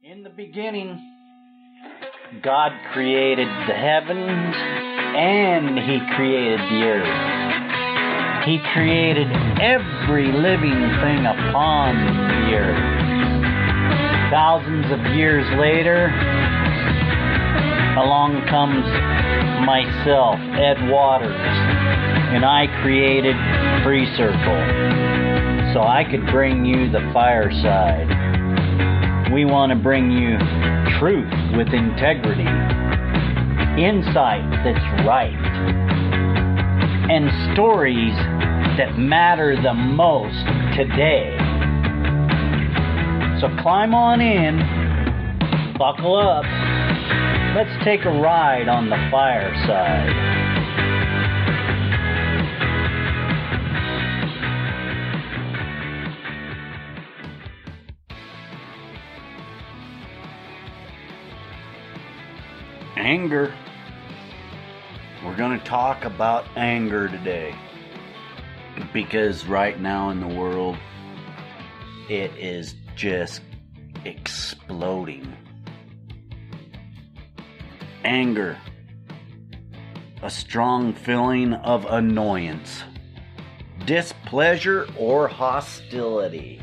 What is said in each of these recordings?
In the beginning, God created the heavens and He created the earth. He created every living thing upon the earth. Thousands of years later, along comes myself, Ed Waters, and I created Freecircle so I could bring you the fireside. We want to bring you truth with integrity, insight that's right, and stories that matter the most today. So climb on in, buckle up, let's take a ride on the fireside. Anger. We're going to talk about anger today, because right now in the world it is just exploding. Anger, a strong feeling of annoyance, displeasure, or hostility.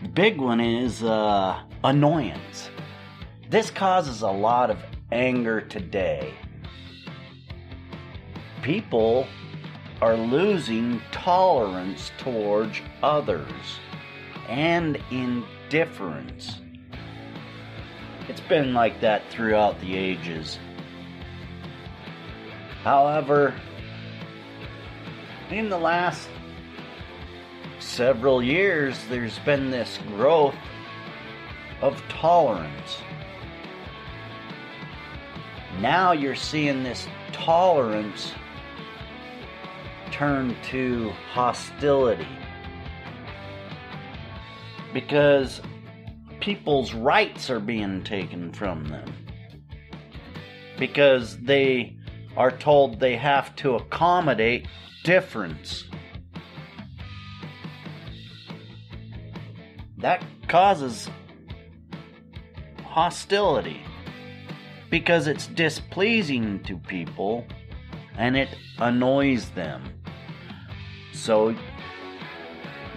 The big one is annoyance. This causes a lot of anger today. People are losing tolerance towards others and indifference. It's been like that throughout the ages. However, in the last several years, there's been this growth of tolerance. Now you're seeing this tolerance turn to hostility, because people's rights are being taken from them, because they are told they have to accommodate difference. That causes hostility, because it's displeasing to people and it annoys them. So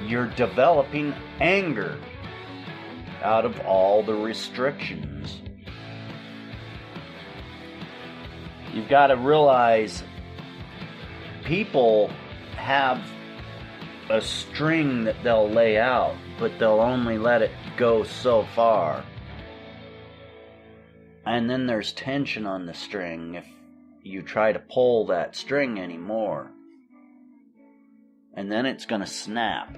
you're developing anger out of all the restrictions. You've got to realize people have a string that they'll lay out, but they'll only let it go so far. And then there's tension on the string if you try to pull that string anymore. And then it's going to snap.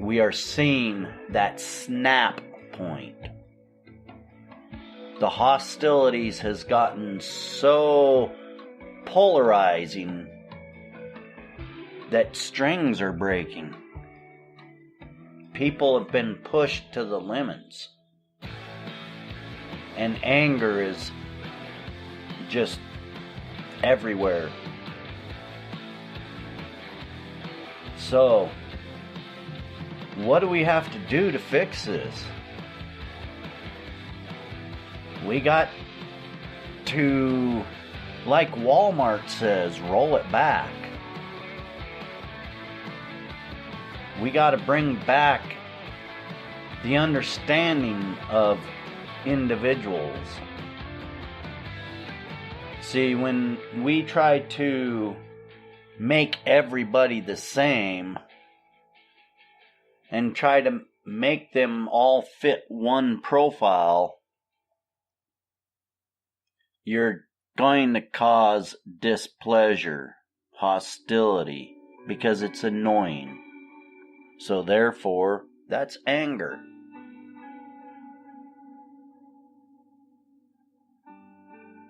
We are seeing that snap point. The hostilities has gotten so polarizing that strings are breaking. People have been pushed to the limits. And anger is just everywhere. So, what do we have to do to fix this? We got to, like Walmart says, roll it back. We got to bring back the understanding of individuals. See, when we try to make everybody the same and try to make them all fit one profile, you're going to cause displeasure, hostility, because it's annoying. So therefore, that's anger.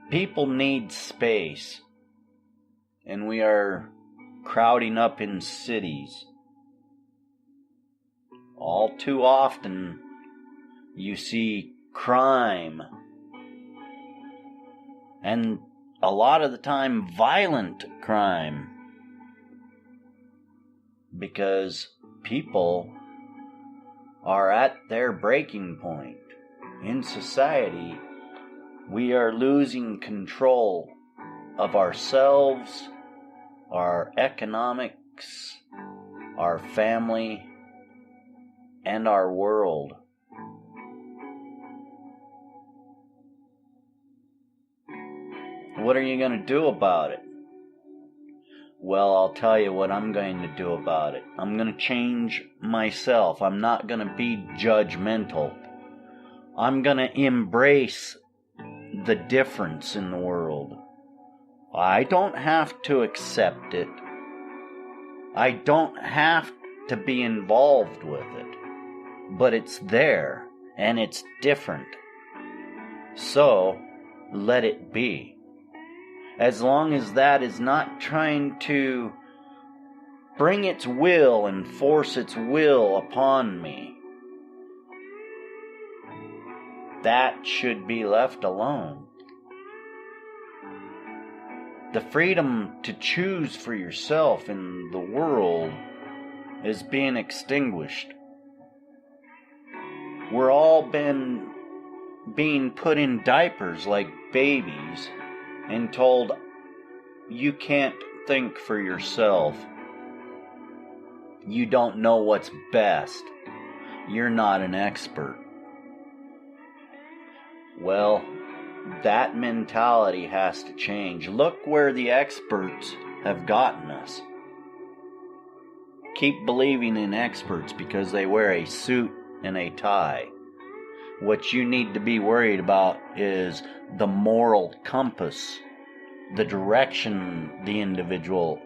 People need space, and we are crowding up in cities. All too often, you see crime, and a lot of the time, violent crime, because people are at their breaking point. In society, we are losing control of ourselves, our economics, our family, and our world. What are you going to do about it? Well, I'll tell you what I'm going to do about it. I'm going to change myself. I'm not going to be judgmental. I'm going to embrace the difference in the world. I don't have to accept it. I don't have to be involved with it. But it's there, and it's different. So, let it be. As long as that is not trying to bring its will and force its will upon me, that should be left alone. The freedom to choose for yourself in the world is being extinguished. We're all being put in diapers like babies and told, you can't think for yourself. You don't know what's best. You're not an expert. Well, that mentality has to change. Look where the experts have gotten us. Keep believing in experts because they wear a suit and a tie. What you need to be worried about is the moral compass, the direction the individual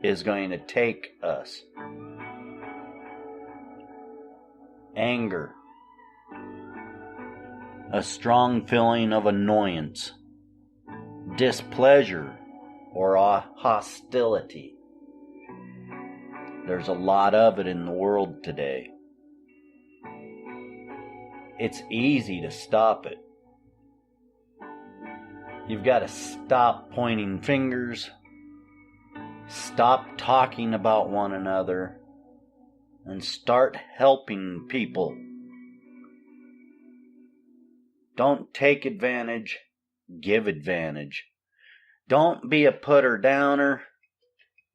is going to take us. Anger, a strong feeling of annoyance, displeasure, or hostility. There's a lot of it in the world today. It's easy to stop it. You've got to stop pointing fingers, stop talking about one another, and start helping people. Don't take advantage, give advantage. Don't be a putter-downer,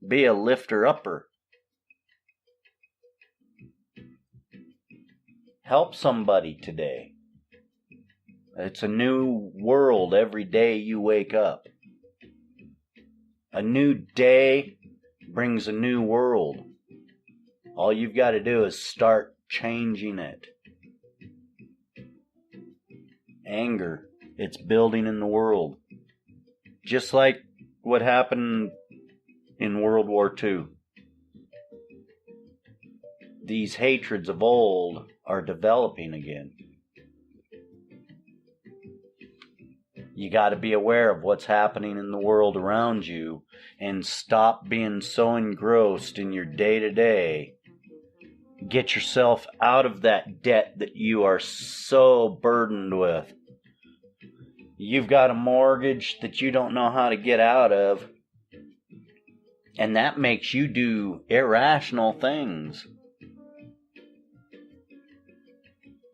be a lifter-upper. Help somebody today. It's a new world every day you wake up. A new day brings a new world. All you've got to do is start changing it. Anger, it's building in the world. Just like what happened in World War II. These hatreds of old are developing again. You got to be aware of what's happening in the world around you and stop being so engrossed in your day-to-day. Get yourself out of that debt that you are so burdened with. You've got a mortgage that you don't know how to get out of, and that makes you do irrational things.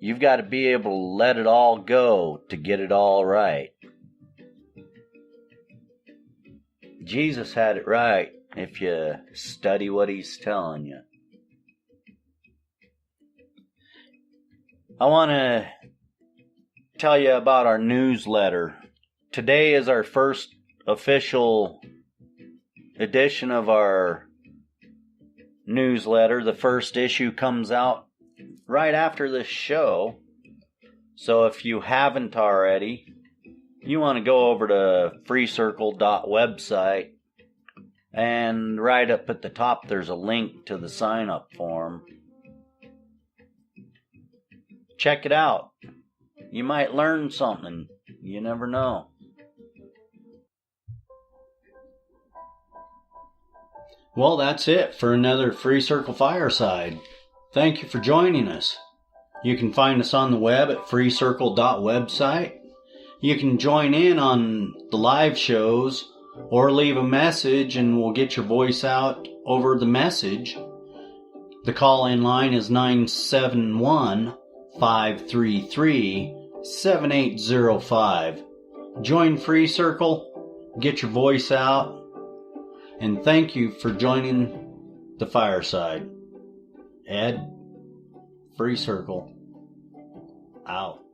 You've got to be able to let it all go to get it all right. Jesus had it right if you study what he's telling you. I want to tell you about our newsletter. Today is our first official edition of our newsletter. The first issue comes out right after this show. So if you haven't already, you want to go over to freecircle.website, and right up at the top there's a link to the sign-up form. Check it out. You might learn something. You never know. Well, that's it for another Free Circle Fireside. Thank you for joining us. You can find us on the web at freecircle.website. You can join in on the live shows or leave a message and we'll get your voice out over the message. The call-in line is 971-533-7805. Join Free Circle, get your voice out, and thank you for joining the fireside. Ed, Free Circle, out.